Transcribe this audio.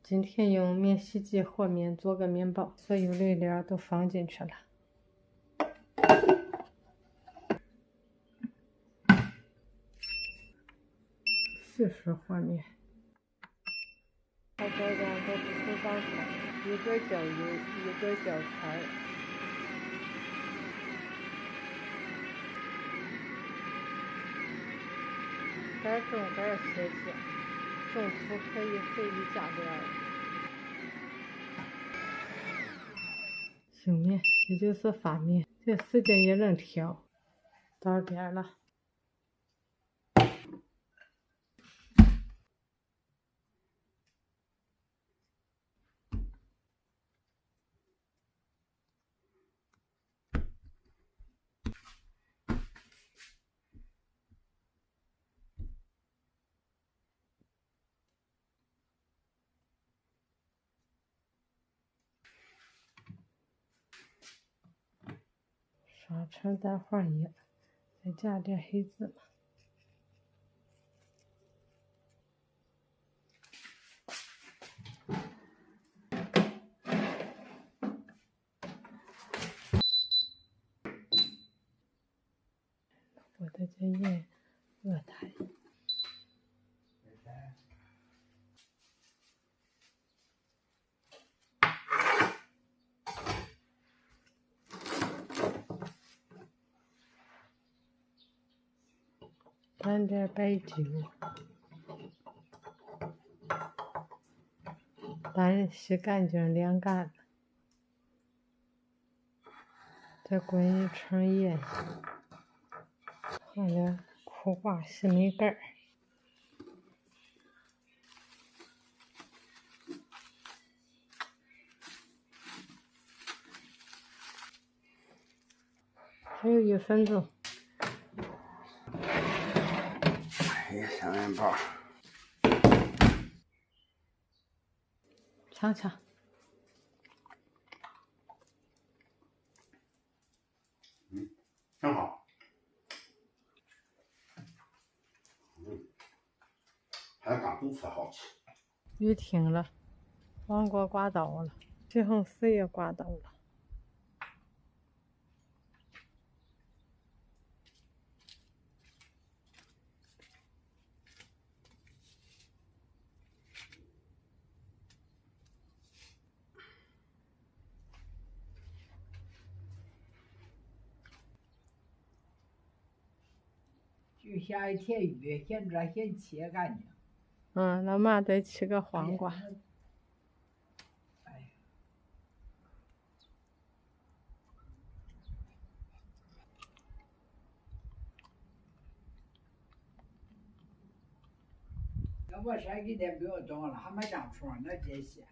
今天用面洗机和面做个面包，所有的料都放进去了。4式和面，它这样都是手掌菜，一个叫油，一个叫菜。该重该切切，重粗可以随意加点儿。生面，也就是发面，这时间也能调。到点了。刷成蛋黄液，再加点黑芝麻。我的这盐热它。拌点白酒，蛋洗干净晾干了，再滚一成盐，放点苦瓜、西梅干，还有1分钟。小面包，尝尝。挺好。还干豆腐好吃。雨停了，黄瓜刮到了，西红柿也刮到了。就下一天雨，先这先切干净。老妈再切个黄瓜。要不这几天不要动了，还没长出那这些。